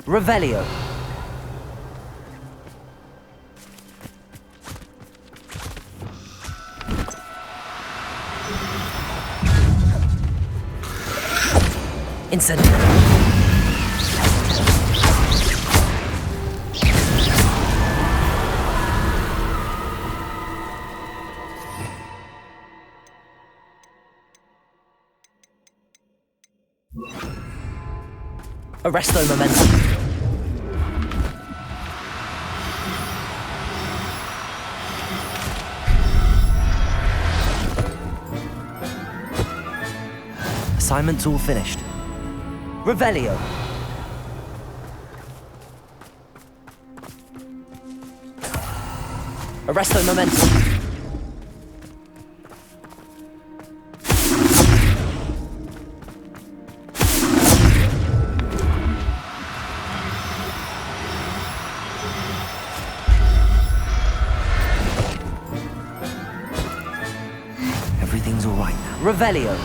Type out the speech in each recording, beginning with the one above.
Revelio. Incendio. Arresto momentum. Assignment's all finished. Revelio. Arresto momentum. Everything's all right now. Revelio.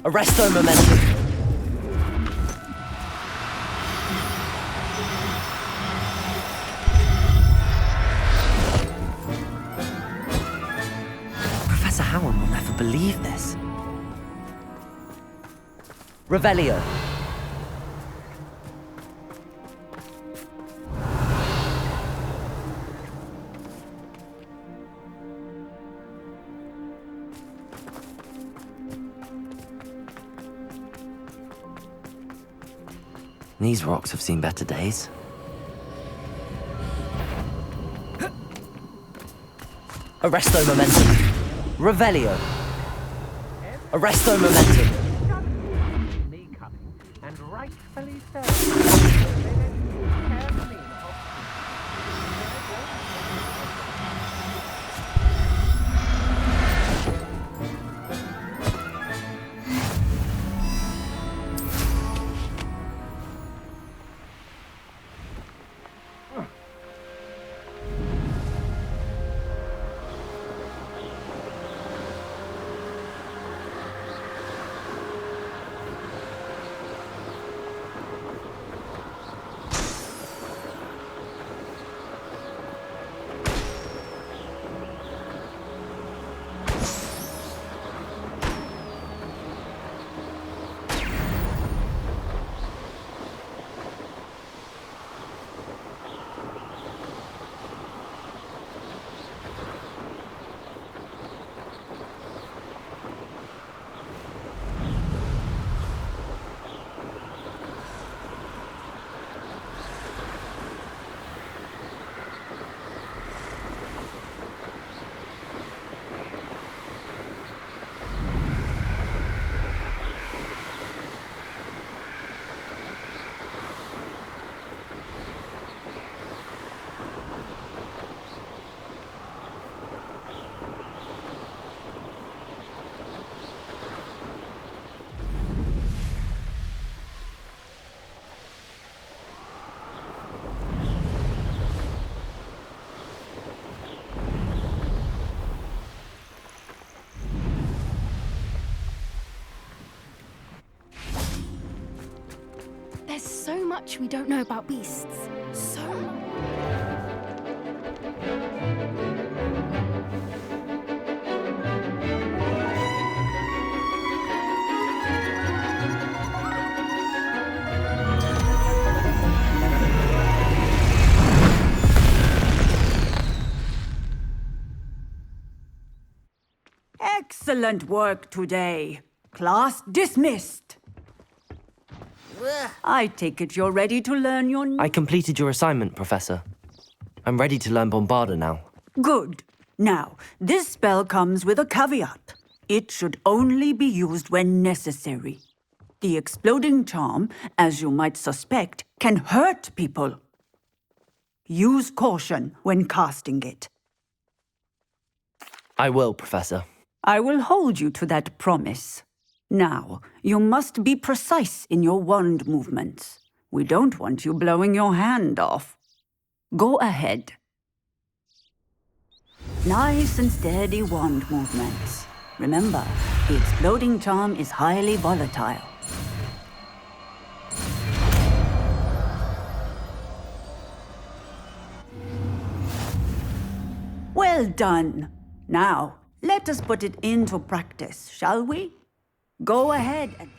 Arresto momentum. Professor Howard will never believe this. Revelio. These rocks have seen better days. Arresto momentum. Revelio. Arresto momentum. Me coming, and rightfully so. There's so much we don't know about beasts. So much. Excellent work today. Class dismissed. I take it you're ready to learn your... I completed your assignment, Professor. I'm ready to learn Bombarda now. Good. Now, this spell comes with a caveat. It should only be used when necessary. The exploding charm, as you might suspect, can hurt people. Use caution when casting it. I will, Professor. I will hold you to that promise. Now, you must be precise in your wand movements. We don't want you blowing your hand off. Go ahead. Nice and steady wand movements. Remember, the exploding charm is highly volatile. Well done. Now, let us put it into practice, shall we? Go ahead and...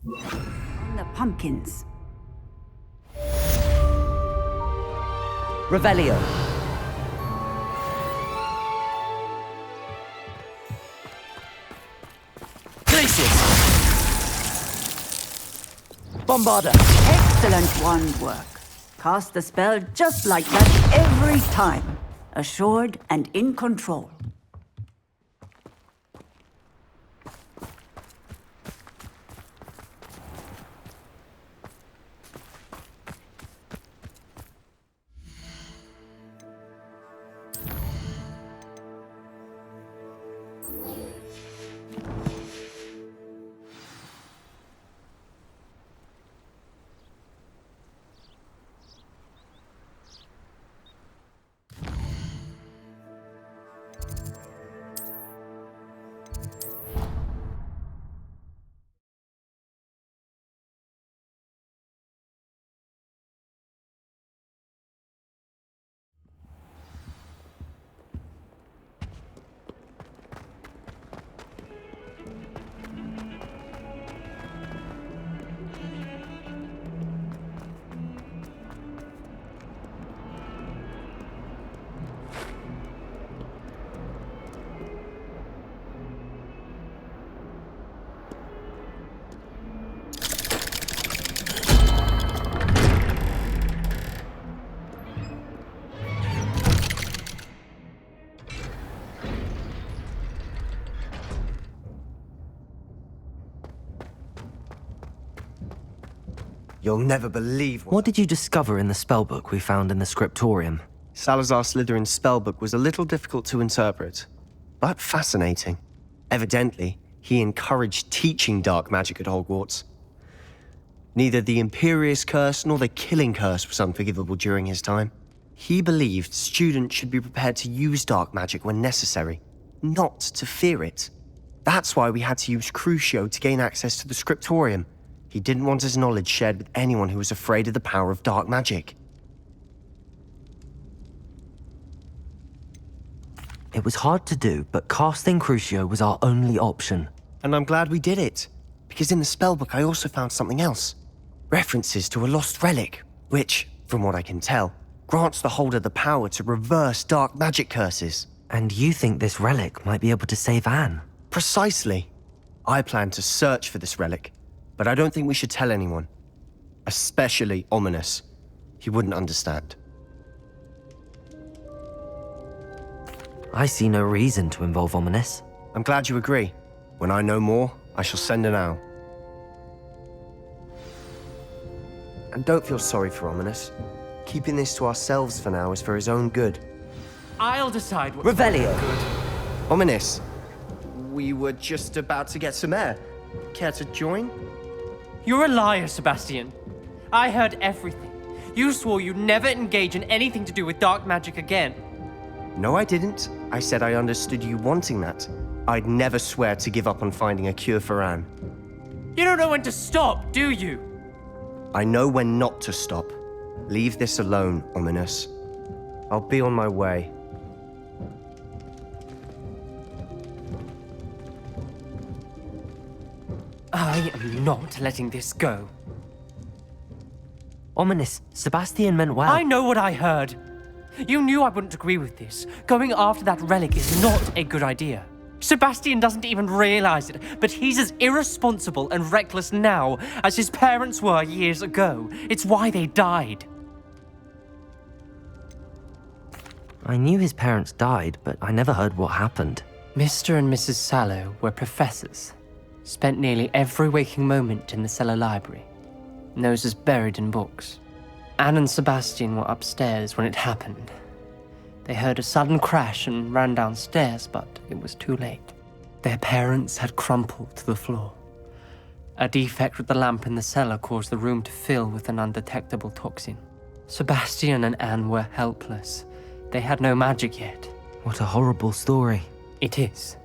On the pumpkins. Revelio. Glacius. Bombarda. Excellent wand work. Cast the spell just like that every time. Assured and in control. You'll never believe What did you discover in the spellbook we found in the scriptorium? Salazar Slytherin's spellbook was a little difficult to interpret, but fascinating. Evidently, he encouraged teaching dark magic at Hogwarts. Neither the Imperious Curse nor the Killing Curse was unforgivable during his time. He believed students should be prepared to use dark magic when necessary, not to fear it. That's why we had to use Crucio to gain access to the scriptorium. He didn't want his knowledge shared with anyone who was afraid of the power of dark magic. It was hard to do, but casting Crucio was our only option. And I'm glad we did it, because in the spellbook I also found something else. References to a lost relic, which, from what I can tell, grants the holder the power to reverse dark magic curses. And you think this relic might be able to save Anne? Precisely. I plan to search for this relic, but I don't think we should tell anyone. Especially Ominous. He wouldn't understand. I see no reason to involve Ominous. I'm glad you agree. When I know more, I shall send an owl. And don't feel sorry for Ominous. Keeping this to ourselves for now is for his own good. I'll decide what's Revelio. good. Ominous, we were just about to get some air. Care to join? You're a liar, Sebastian. I heard everything. You swore you'd never engage in anything to do with dark magic again. No, I didn't. I said I understood you wanting that. I'd never swear to give up on finding a cure for Anne. You don't know when to stop, do you? I know when not to stop. Leave this alone, Ominous. I'll be on my way. I am not letting this go. Ominous, Sebastian meant well. I know what I heard. You knew I wouldn't agree with this. Going after that relic is not a good idea. Sebastian doesn't even realize it, but he's as irresponsible and reckless now as his parents were years ago. It's why they died. I knew his parents died, but I never heard what happened. Mr. and Mrs. Sallow were professors. Spent nearly every waking moment in the cellar library. Noses buried in books. Anne and Sebastian were upstairs when it happened. They heard a sudden crash and ran downstairs, but it was too late. Their parents had crumpled to the floor. A defect with the lamp in the cellar caused the room to fill with an undetectable toxin. Sebastian and Anne were helpless. They had no magic yet. What a horrible story. It is.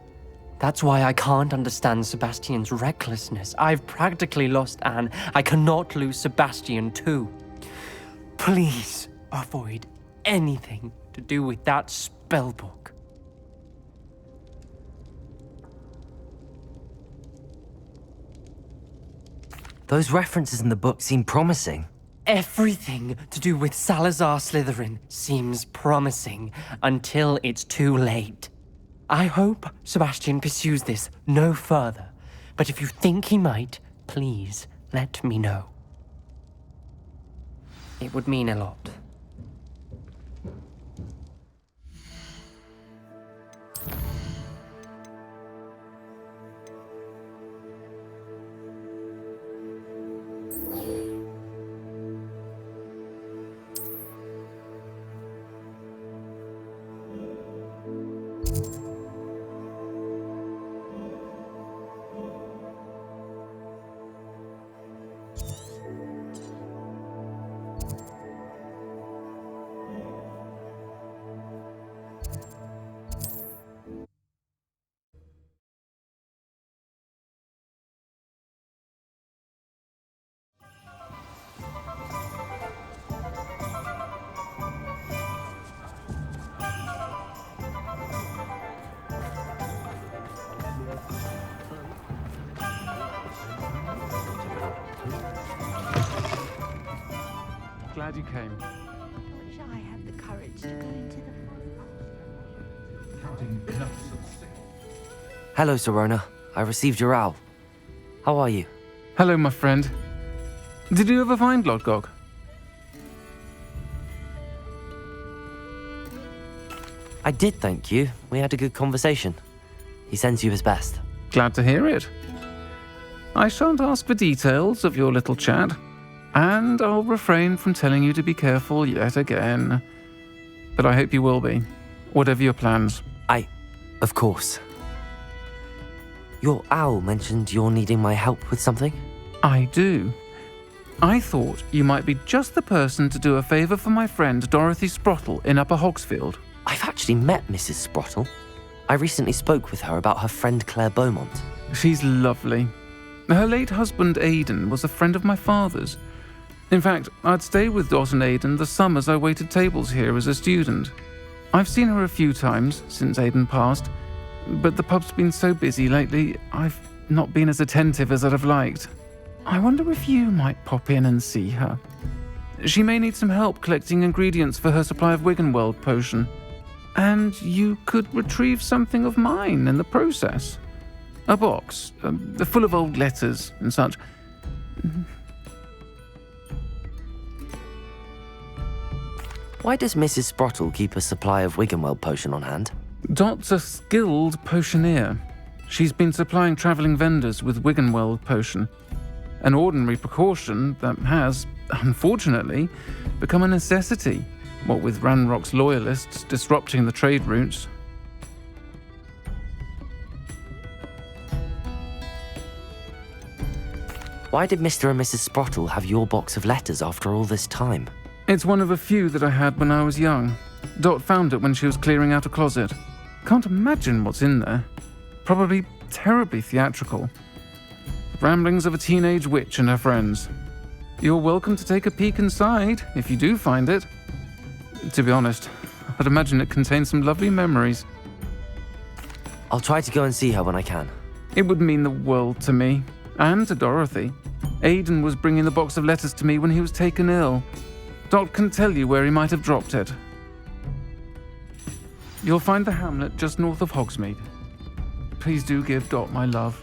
That's why I can't understand Sebastian's recklessness. I've practically lost Anne. I cannot lose Sebastian too. Please avoid anything to do with that spellbook. Those references in the book seem promising. Everything to do with Salazar Slytherin seems promising until it's too late. I hope Sebastian pursues this no further, but if you think he might, please let me know. It would mean a lot. Glad you came. Wish I had the courage to go into the Hello, Serona. I received your owl. How are you? Hello, my friend. Did you ever find Lodgok? I did, thank you. We had a good conversation. He sends you his best. Glad to hear it. I shan't ask for details of your little chat, and I'll refrain from telling you to be careful yet again. But I hope you will be, whatever your plans. Of course. Your owl mentioned you're needing my help with something? I do. I thought you might be just the person to do a favour for my friend Dorothy Sprottle in Upper Hogsfield. I've actually met Mrs. Sprottle. I recently spoke with her about her friend Claire Beaumont. She's lovely. Her late husband Aidan was a friend of my father's. In fact, I'd stayed with Dot and Aidan the summers I waited tables here as a student. I've seen her a few times since Aidan passed, but the pub's been so busy lately, I've not been as attentive as I'd have liked. I wonder if you might pop in and see her. She may need some help collecting ingredients for her supply of Wiggenweld potion. And you could retrieve something of mine in the process. A box, full of old letters and such. Why does Mrs. Sprottle keep a supply of Wiggenweld potion on hand? Dot's a skilled potioneer. She's been supplying travelling vendors with Wiggenweld potion. An ordinary precaution that has, unfortunately, become a necessity, what with Ranrock's loyalists disrupting the trade routes. Why did Mr. and Mrs. Sprottle have your box of letters after all this time? It's one of a few that I had when I was young. Dot found it when she was clearing out a closet. Can't imagine what's in there. Probably terribly theatrical. The ramblings of a teenage witch and her friends. You're welcome to take a peek inside, if you do find it. To be honest, I'd imagine it contains some lovely memories. I'll try to go and see her when I can. It would mean the world to me, and to Dorothy. Aidan was bringing the box of letters to me when he was taken ill. Dot can tell you where he might have dropped it. You'll find the hamlet just north of Hogsmeade. Please do give Dot my love.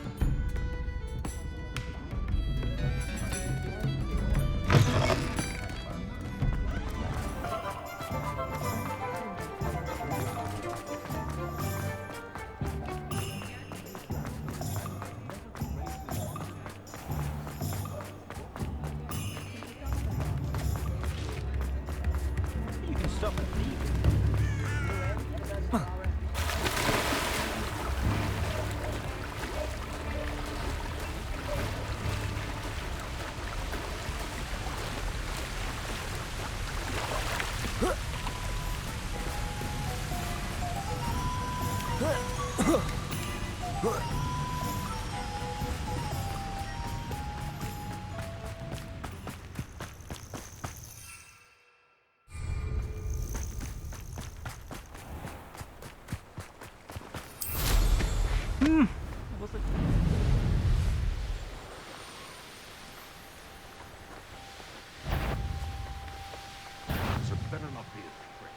better not be a secret.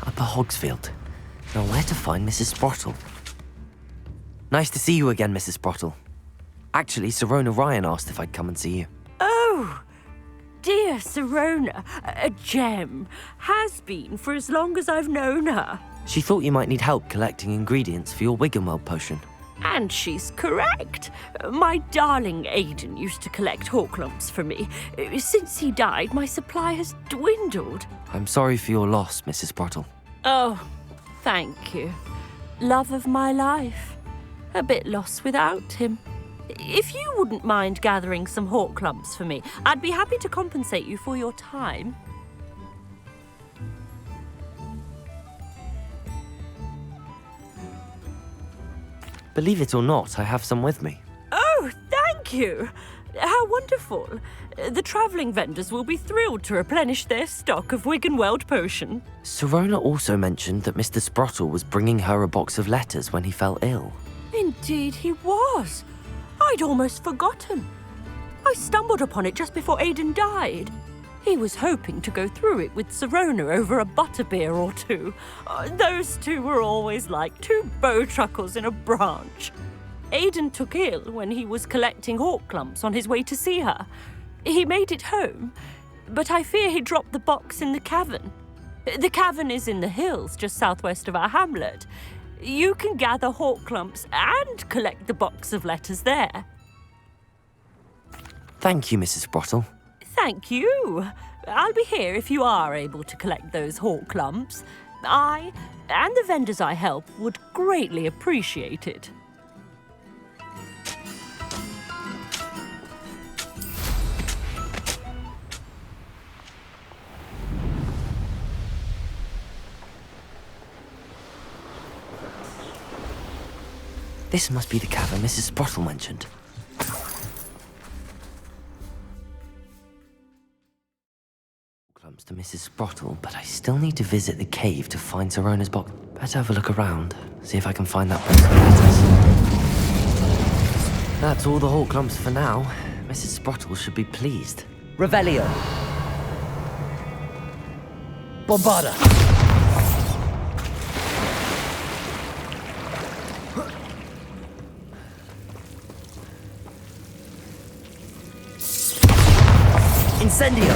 Upper Hogsfield. Now where to find Mrs. Sprottle? Nice to see you again, Mrs. Sprottle. Actually, Sirona Ryan asked if I'd come and see you. Oh, dear Sirona, a gem. Has been for as long as I've known her. She thought you might need help collecting ingredients for your Wiggenweld potion. And she's correct. My darling Aiden used to collect Horklumps for me. Since he died, my supply has dwindled. I'm sorry for your loss, Mrs. Sprottle. Oh, thank you. Love of my life. A bit lost without him. If you wouldn't mind gathering some Horklumps for me, I'd be happy to compensate you for your time. Believe it or not, I have some with me. Oh, thank you. How wonderful. The travelling vendors will be thrilled to replenish their stock of Wiggenweld potion. Sirona also mentioned that Mr. Sprottle was bringing her a box of letters when he fell ill. Indeed he was. I'd almost forgotten. I stumbled upon it just before Aiden died. He was hoping to go through it with Sirona over a butterbeer or two. Those two were always like two bowtruckles in a branch. Aiden took ill when he was collecting Horklumps on his way to see her. He made it home, but I fear he dropped the box in the cavern. The cavern is in the hills just southwest of our hamlet. You can gather Horklumps and collect the box of letters there. Thank you, Mrs. Sprottle. Thank you. I'll be here if you are able to collect those Horklumps. I and the vendors I help would greatly appreciate it. This must be the cavern Mrs. Sprottle mentioned. Clumps to Mrs. Sprottle, but I still need to visit the cave to find Sirona's box. Better have a look around, see if I can find that box of letters. That's all the Horklumps for now. Mrs. Sprottle should be pleased. Revelio. Bombarda. Incendio.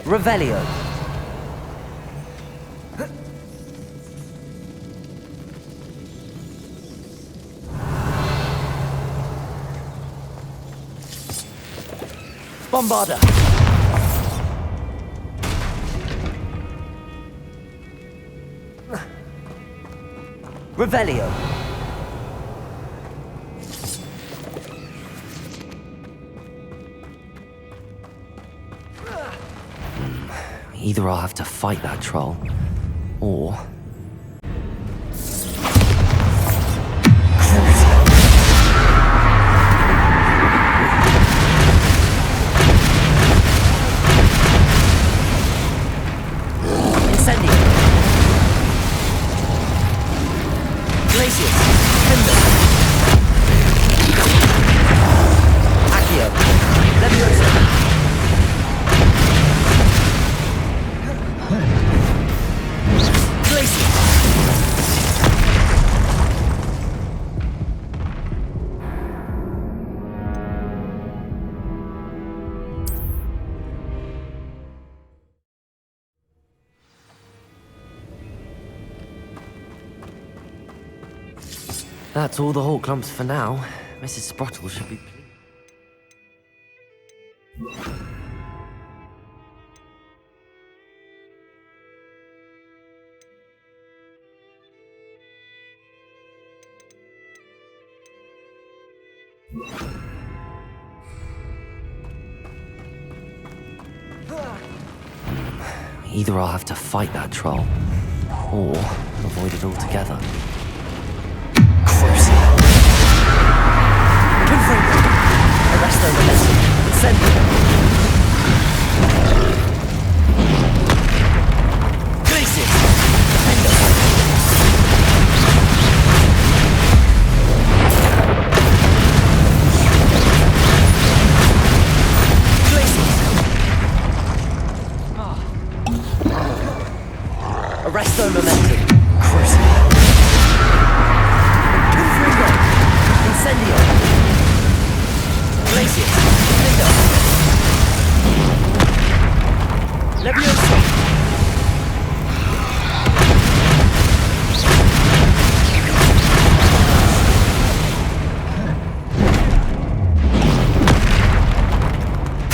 Revelio. Bombarda. Revelio. Either I'll have to fight that troll, or... Incendio. Glacius. Timber. Accio. Leviosa. Glacius. That's all the Horklumps for now. Mrs. Sprottle should be... Either I'll have to fight that troll, Or avoid it altogether. Crucial. Confringo! Arresto momentum. Incendio! Glacius! Defendo! Glacius! Arresto momentum. Crucial. Confringo! Incendio! Glacius! Defendo! Levioso!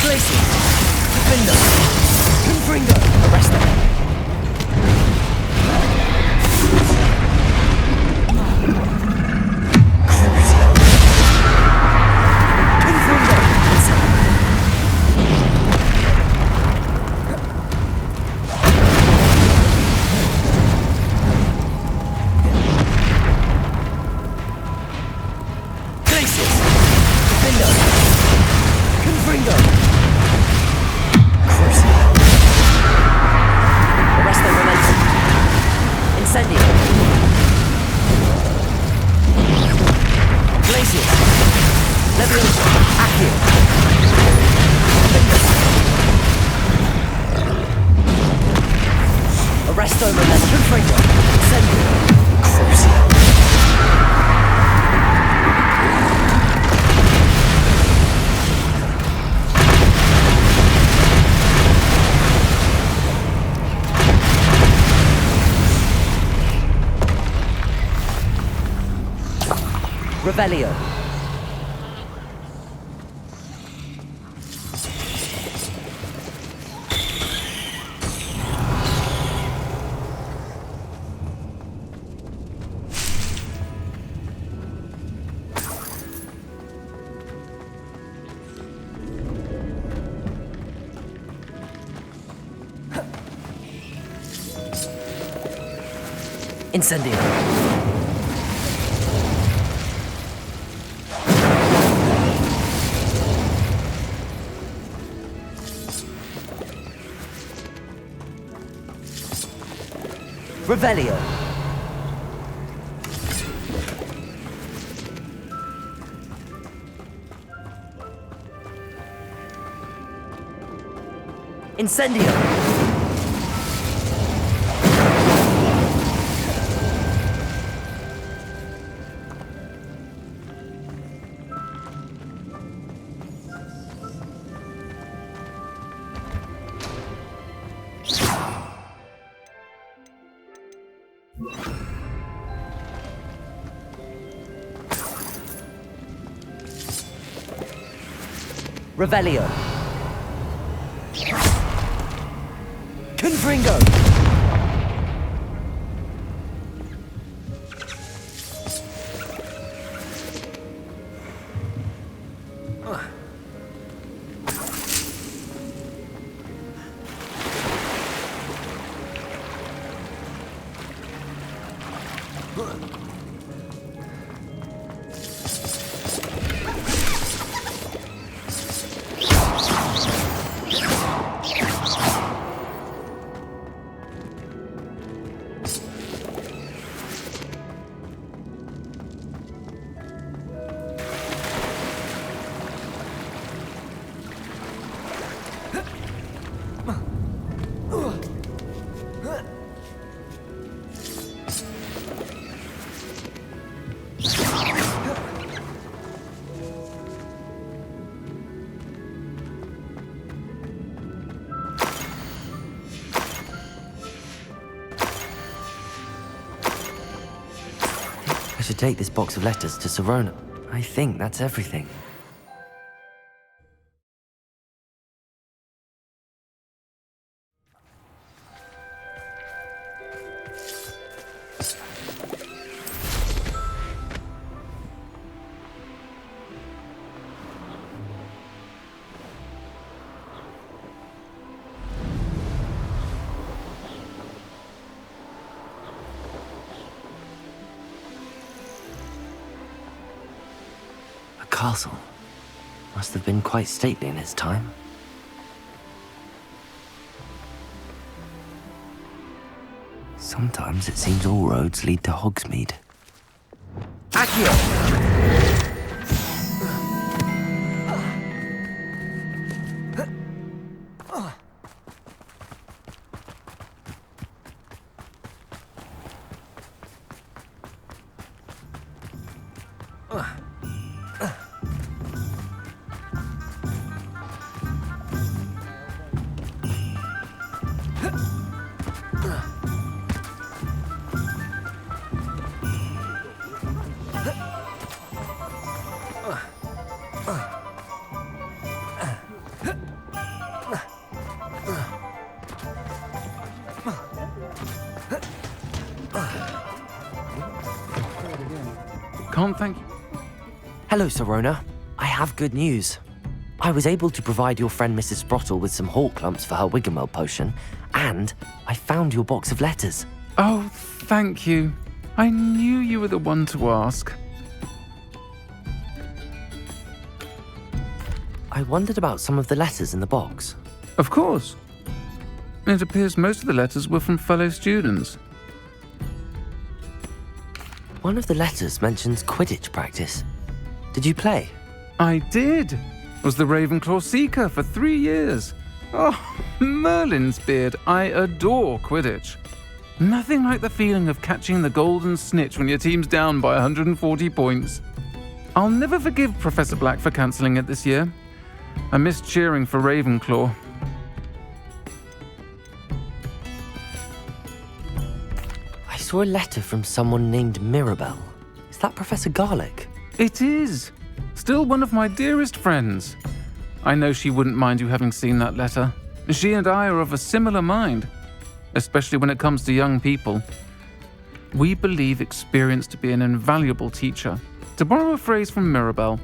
Glacius! Defendo! Confringo! Arresto! Confringo! Glacius! Defendo! Confringo! Crucial. Arresto momentum. Incendio! Glacius! Levioso! Accio! Defendo! Arresto momentum. Confringo! Incendio! Crucial. Revelio! Incendio! Revelio! Incendio! Revelio! Confringo! I should take this box of letters to Sirona. I think that's everything. castle. Must have been quite stately in its time. Sometimes it seems all roads lead to Hogsmeade. Accio! Can't thank you. Hello, Sirona. I have good news. I was able to provide your friend Mrs. Sprottle with some hawk clumps for her Wiggenweld potion, and I found your box of letters. Oh, thank you. I knew you were the one to ask. I wondered about some of the letters in the box. Of course. It appears most of the letters were from fellow students. One of the letters mentions Quidditch practice. Did you play? I did. Was the Ravenclaw Seeker for 3 years. Oh, Merlin's beard. I adore Quidditch. Nothing like the feeling of catching the golden snitch when your team's down by 140 points. I'll never forgive Professor Black for cancelling it this year. I missed cheering for Ravenclaw. I saw a letter from someone named Mirabelle. Is that Professor Garlick? It is. Still one of my dearest friends. I know she wouldn't mind you having seen that letter. She and I are of a similar mind, especially when it comes to young people. We believe experience to be an invaluable teacher. To borrow a phrase from Mirabelle,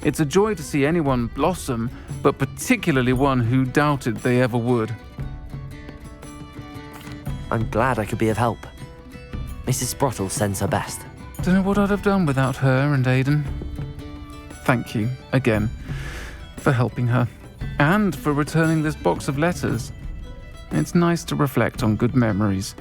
it's a joy to see anyone blossom, but particularly one who doubted they ever would. I'm glad I could be of help. Mrs. Sprottle sends her best. Don't know what I'd have done without her and Aidan. Thank you, again, for helping her, and for returning this box of letters. It's nice to reflect on good memories.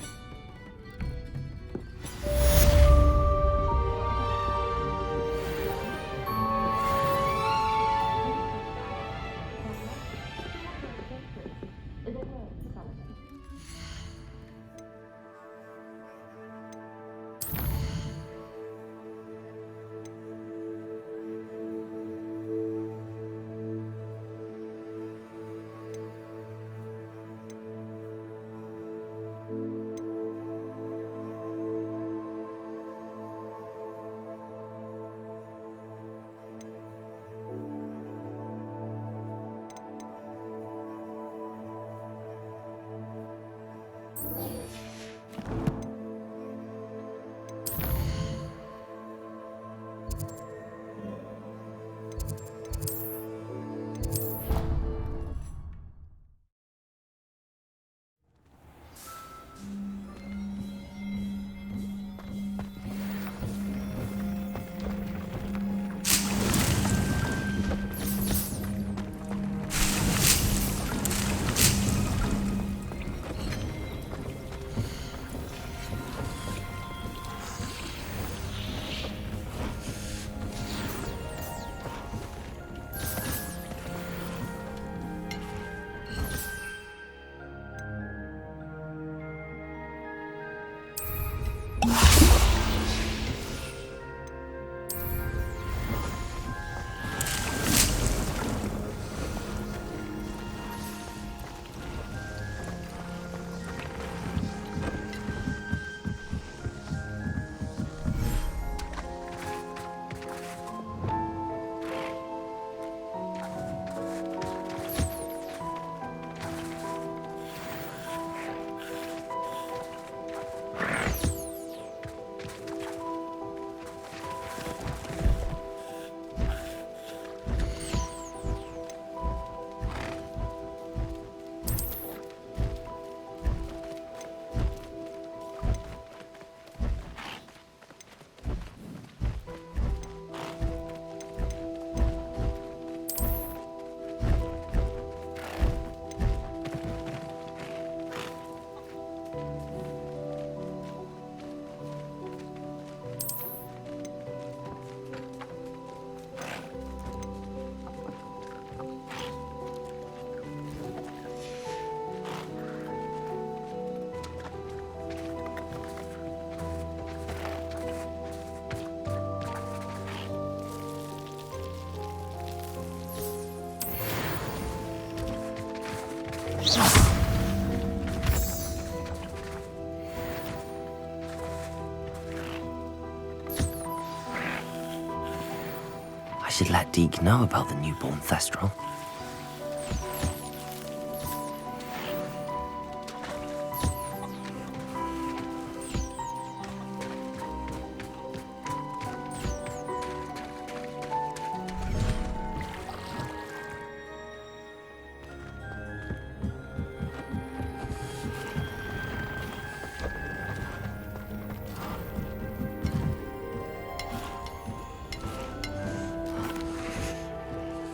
should let Deke know about the newborn Thestral.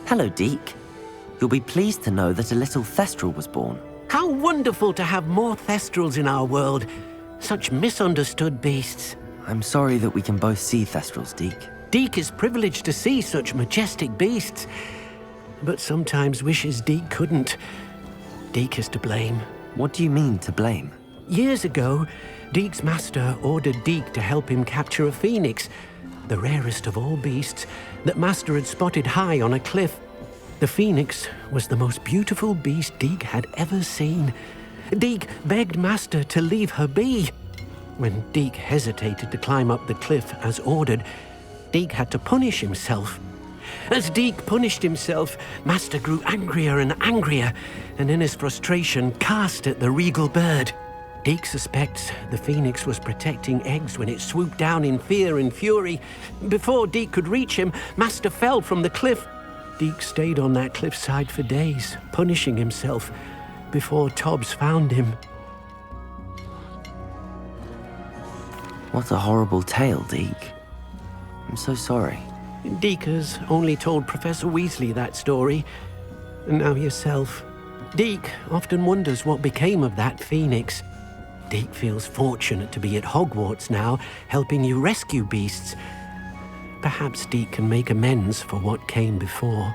Hello, Deke. You'll be pleased to know that a little Thestral was born. How wonderful to have more Thestrals in our world. Such misunderstood beasts. I'm sorry that we can both see Thestrals, Deke. Deke is privileged to see such majestic beasts, but sometimes wishes Deke couldn't. Deke is to blame. What do you mean, to blame? Years ago, Deke's master ordered Deke to help him capture a phoenix, the rarest of all beasts, that Master had spotted high on a cliff. The phoenix was the most beautiful beast Deke had ever seen. Deke begged Master to leave her be. When Deke hesitated to climb up the cliff as ordered, Deke had to punish himself. As Deke punished himself, Master grew angrier and angrier, and in his frustration cast at the regal bird. Deke suspects the phoenix was protecting eggs when it swooped down in fear and fury. Before Deke could reach him, Master fell from the cliff. Deke stayed on that cliffside for days, punishing himself, before Tobbs found him. What a horrible tale, Deke. I'm so sorry. Deke has only told Professor Weasley that story, and now yourself. Deke often wonders what became of that phoenix. Deke feels fortunate to be at Hogwarts now, helping you rescue beasts. Perhaps Deke can make amends for what came before.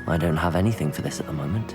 I don't have anything for this at the moment.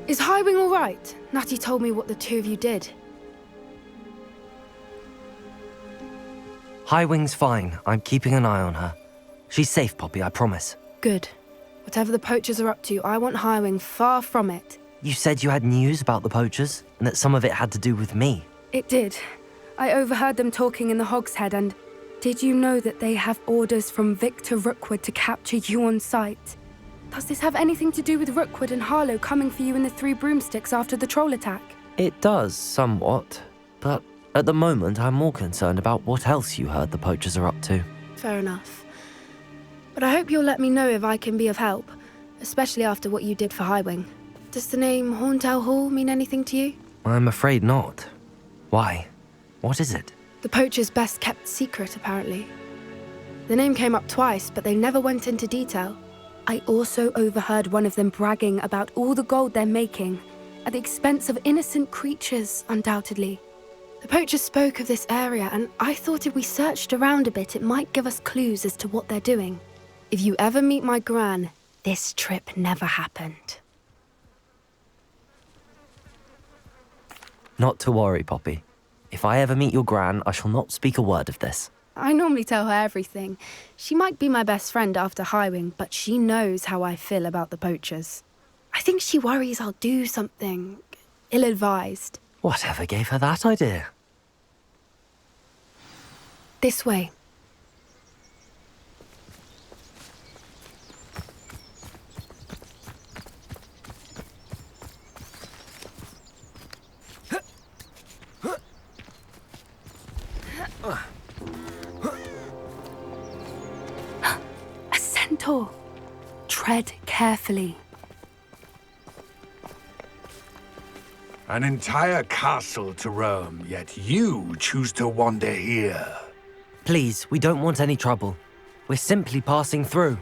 Is Highwing all right? Natty told me what the two of you did. Highwing's fine. I'm keeping an eye on her. She's safe, Poppy, I promise. Good. Whatever the poachers are up to, I want Highwing far from it. You said you had news about the poachers, and that some of it had to do with me. It did. I overheard them talking in the Hogshead, and did you know that they have orders from Victor Rookwood to capture you on sight? Does this have anything to do with Rookwood and Harlow coming for you in the Three Broomsticks after the troll attack? It does, somewhat. But at the moment, I'm more concerned about what else you heard the poachers are up to. Fair enough. But I hope you'll let me know if I can be of help, especially after what you did for Highwing. Does the name Horntail Hall mean anything to you? I'm afraid not. Why? What is it? The poachers' best kept secret, apparently. The name came up twice, but they never went into detail. I also overheard one of them bragging about all the gold they're making, at the expense of innocent creatures, undoubtedly. The poachers spoke of this area, and I thought if we searched around a bit, it might give us clues as to what they're doing. If you ever meet my Gran, this trip never happened. Not to worry, Poppy. If I ever meet your Gran, I shall not speak a word of this. I normally tell her everything. She might be my best friend after Highwing, but she knows how I feel about the poachers. I think she worries I'll do something ill-advised. Whatever gave her that idea? This way. A centaur. Tread carefully. An entire castle to roam, yet you choose to wander here. Please, we don't want any trouble. We're simply passing through.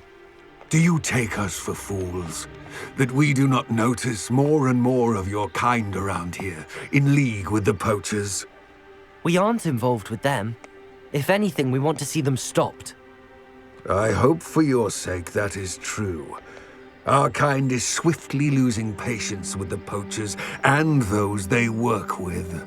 Do you take us for fools? That we do not notice more and more of your kind around here, in league with the poachers? We aren't involved with them. If anything, we want to see them stopped. I hope for your sake that is true. Our kind is swiftly losing patience with the poachers and those they work with.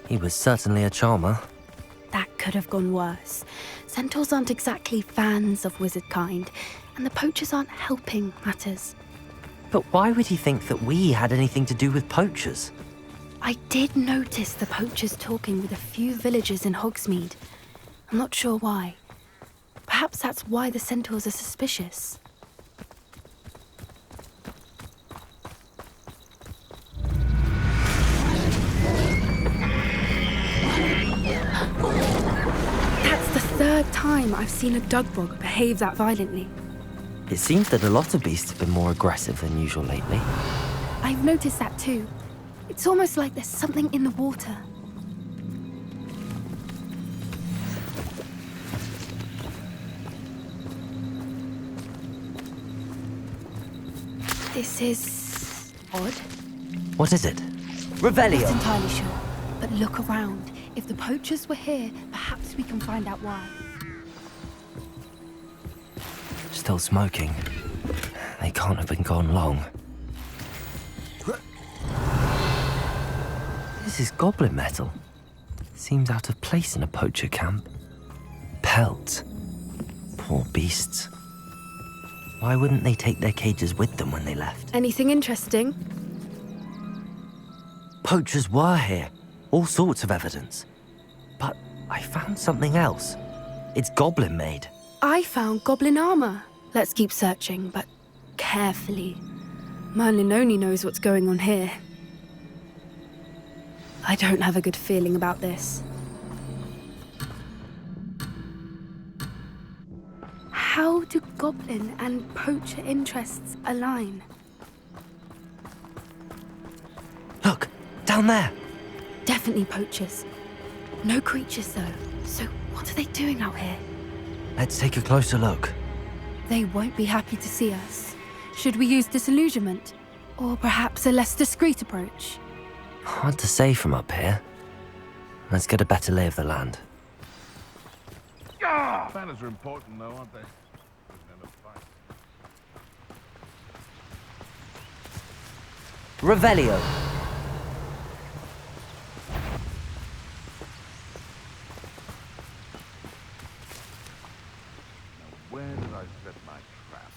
He was certainly a charmer. That could have gone worse. Centaurs aren't exactly fans of wizard kind, and the poachers aren't helping matters. But why would he think that we had anything to do with poachers? I did notice the poachers talking with a few villagers in Hogsmeade. I'm not sure why. Perhaps that's why the centaurs are suspicious. That's the third time I've seen a Dugbog behave that violently. It seems that a lot of beasts have been more aggressive than usual lately. I've noticed that too. It's almost like there's something in the water. This is odd. What is it? Revelio. Not entirely sure, but look around. If the poachers were here, perhaps we can find out why. Still smoking. They can't have been gone long. This is goblin metal. Seems out of place in a poacher camp. Pelts. Poor beasts. Why wouldn't they take their cages with them when they left? Anything interesting? Poachers were here. All sorts of evidence. But I found something else. It's goblin made. I found goblin armor. Let's keep searching, but carefully. Merlin only knows what's going on here. I don't have a good feeling about this. How do goblin and poacher interests align? Look, down there. Definitely poachers. No creatures, though. So what are they doing out here? Let's take a closer look. They won't be happy to see us. Should we use disillusionment? Or perhaps a less discreet approach? Hard to say from up here. Let's get a better lay of the land. Manners are important, though, aren't they? Revelio. Where did I set my trap?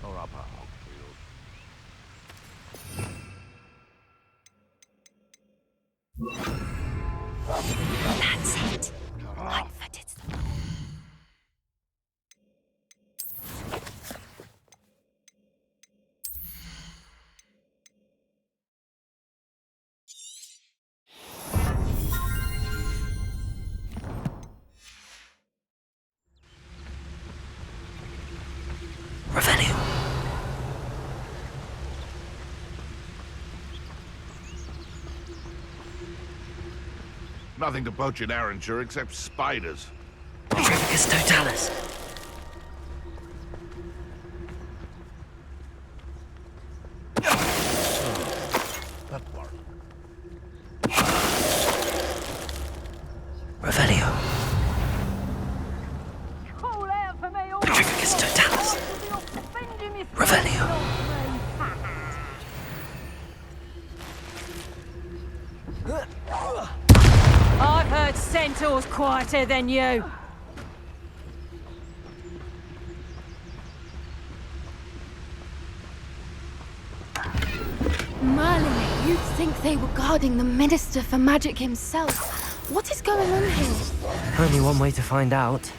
Or up a Hogfield. That's it. Unfitted. Revelio. Nothing to poach in Arranshire except spiders. Petrificus totalis. That worked. Revelio. Petrificus totalis. Revelio. I've heard centaurs quieter than you. Merlin, you'd think they were guarding the Minister for Magic himself. What is going on here? Only one way to find out.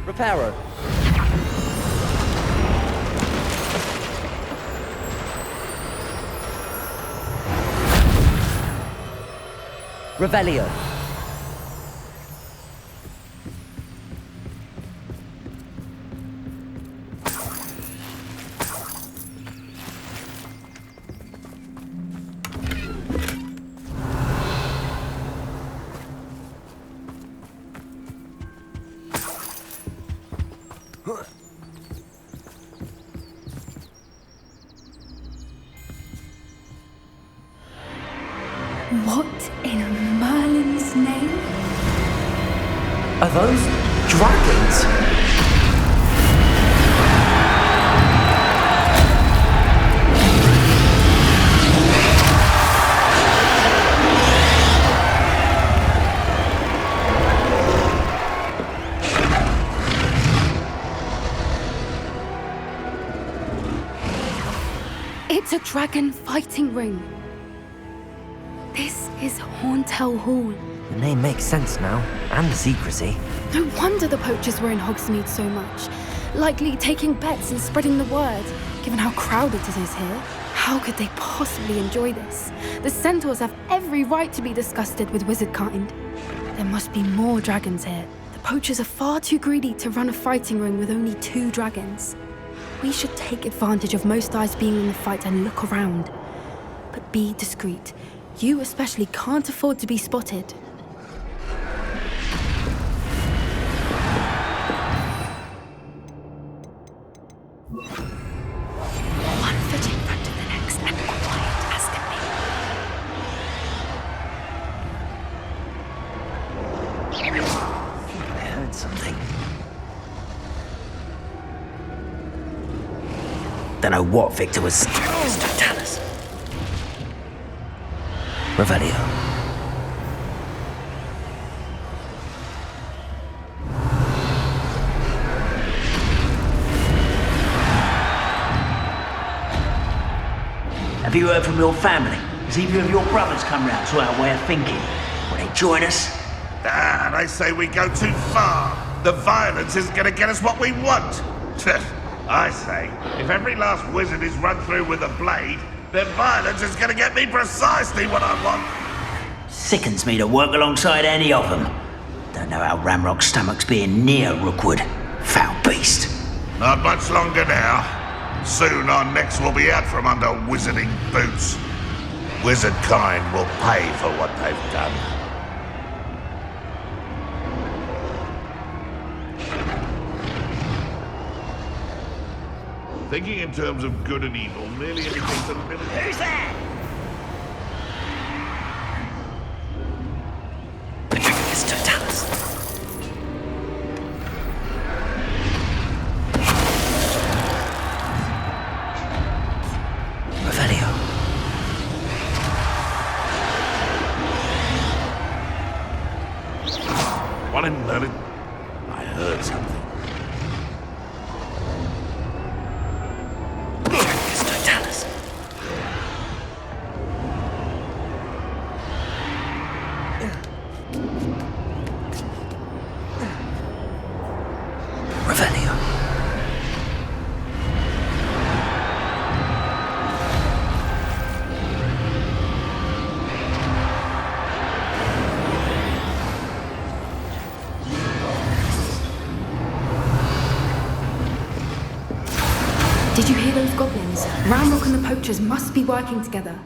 Reparo. Revelio. What in Merlin's name? Are those dragons? It's a dragon fighting ring. This is Horntail Hall. The name makes sense now, and the secrecy. No wonder the poachers were in Hogsmeade so much. Likely taking bets and spreading the word, given how crowded it is here. How could they possibly enjoy this? The centaurs have every right to be disgusted with wizard kind. There must be more dragons here. The poachers are far too greedy to run a fighting ring with only 2 dragons. We should take advantage of most eyes being in the fight and look around. But be discreet. You especially can't afford to be spotted. One-footed Don't know what Victor was... Totalis. Revelio. Have you heard from your family? Has either of your brothers come round to our way of thinking? Will they join us? Ah, they say we go too far. The violence isn't going to get us what we want. I say, if every last wizard is run through with a blade, then violence is going to get me precisely what I want. Sickens me to work alongside any of them. Don't know how Ramrock's stomach's being near Rookwood. Foul beast. Not much longer now. Soon our necks will be out from under wizarding boots. Wizard kind will pay for what they've done. Thinking in terms of good and evil, nearly everything's a little... Who's that? It's Totalis. Revelio. What in the... I heard something. It's Totalis. Revelio. Did you hear those goblins? Ramrock and the poachers must be working together.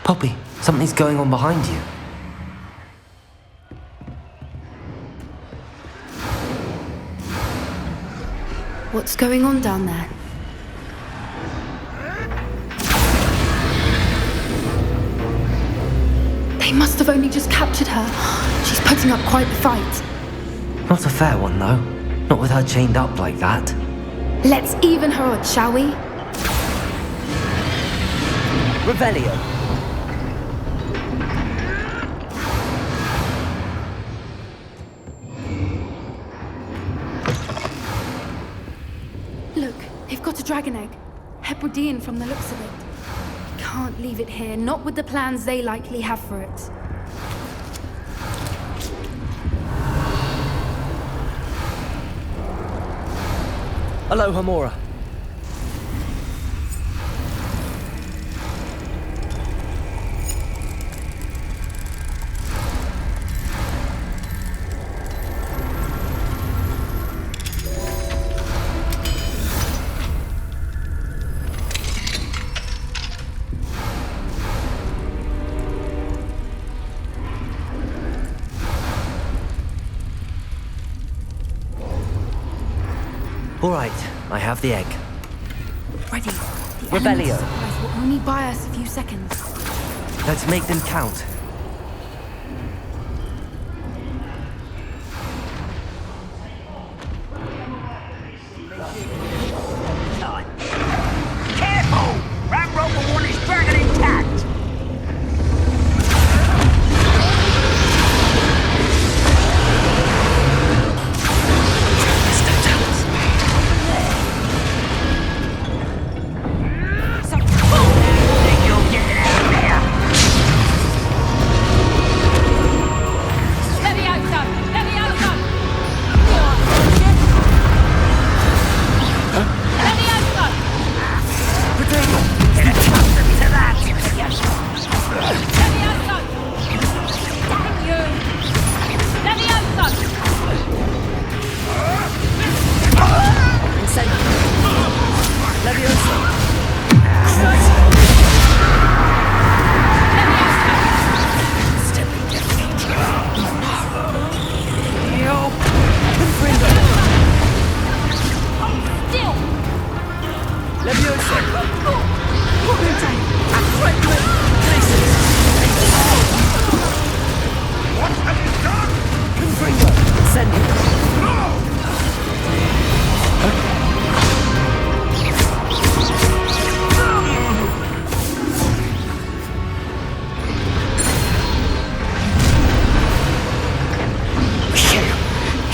Poppy, something's going on behind you. What's going on down there? They must have only just captured her. She's putting up quite the fight. Not a fair one, though. Not with her chained up like that. Let's even her odds, shall we? Revelio. Look, they've got a dragon egg. Hebridean from the looks of it. Can't leave it here, not with the plans they likely have for it. Aloha Mora. All right, I have the egg. Ready. The Revelio. element supplies will only buy us a few seconds. Let's make them count. Careful! Ramrock will want his dragon intact! Think you'll get it out of there? Get accustomed to that!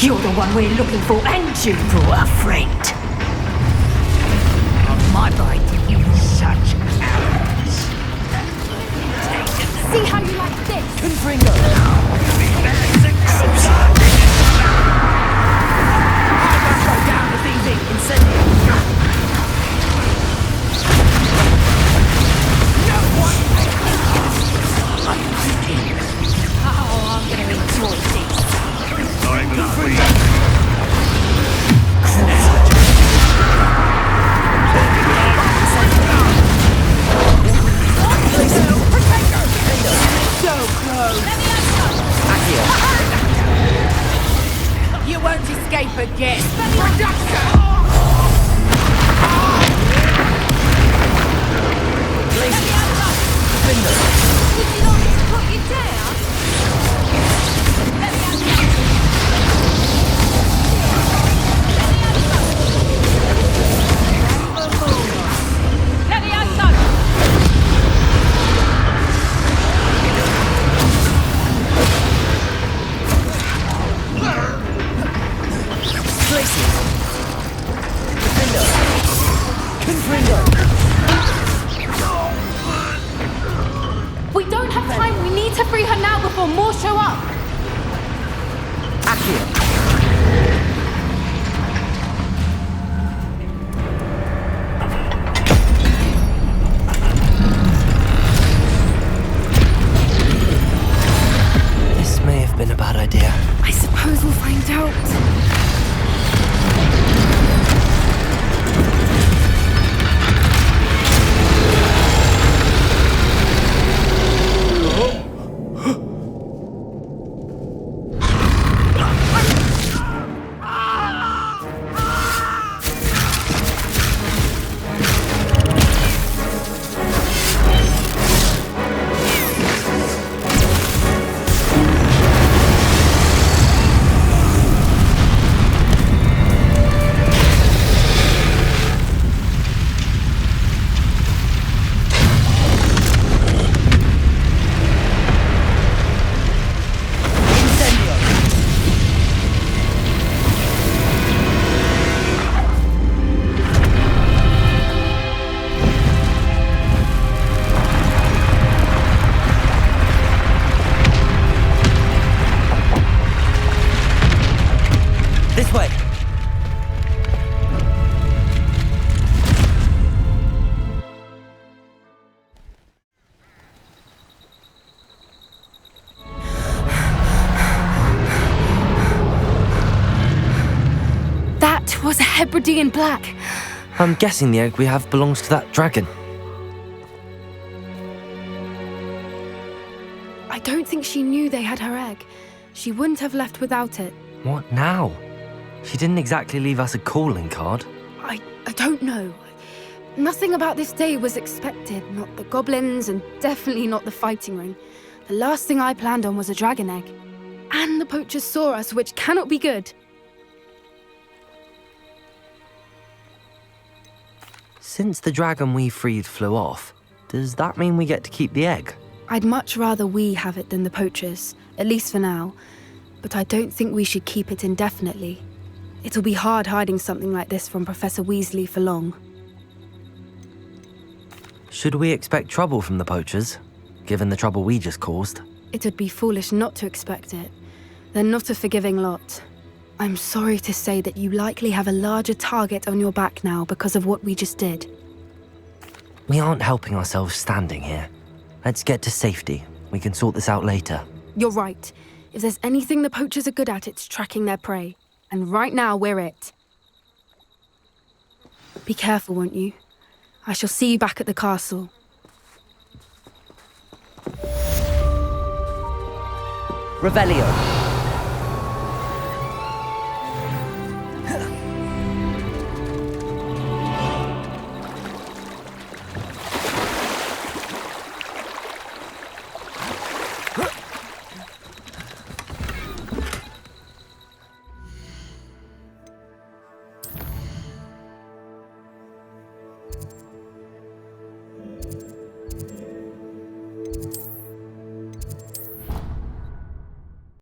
You're the one we're looking for, and you brought a friend. My bite, you such cowards. See how you like this? Confringo. Down with easy, incendio. No one. Oh, I'm gonna enjoy this. So close. You won't escape again. We don't have time. We need to free her now before more show up. This may have been a bad idea. I suppose we'll find out. This way. That was a Hebridean black. I'm guessing the egg we have belongs to that dragon. I don't think she knew they had her egg. She wouldn't have left without it. What now? She didn't exactly leave us a calling card. I don't know. Nothing about this day was expected. Not the goblins, and definitely not the fighting ring. The last thing I planned on was a dragon egg. And the poachers saw us, which cannot be good. Since the dragon we freed flew off, does that mean we get to keep the egg? I'd much rather we have it than the poachers, at least for now. But I don't think we should keep it indefinitely. It'll be hard hiding something like this from Professor Weasley for long. Should we expect trouble from the poachers, given the trouble we just caused? It would be foolish not to expect it. They're not a forgiving lot. I'm sorry to say that you likely have a larger target on your back now because of what we just did. We aren't helping ourselves standing here. Let's get to safety. We can sort this out later. You're right. If there's anything the poachers are good at, it's tracking their prey. And right now, we're it. Be careful, won't you? I shall see you back at the castle. Revelio.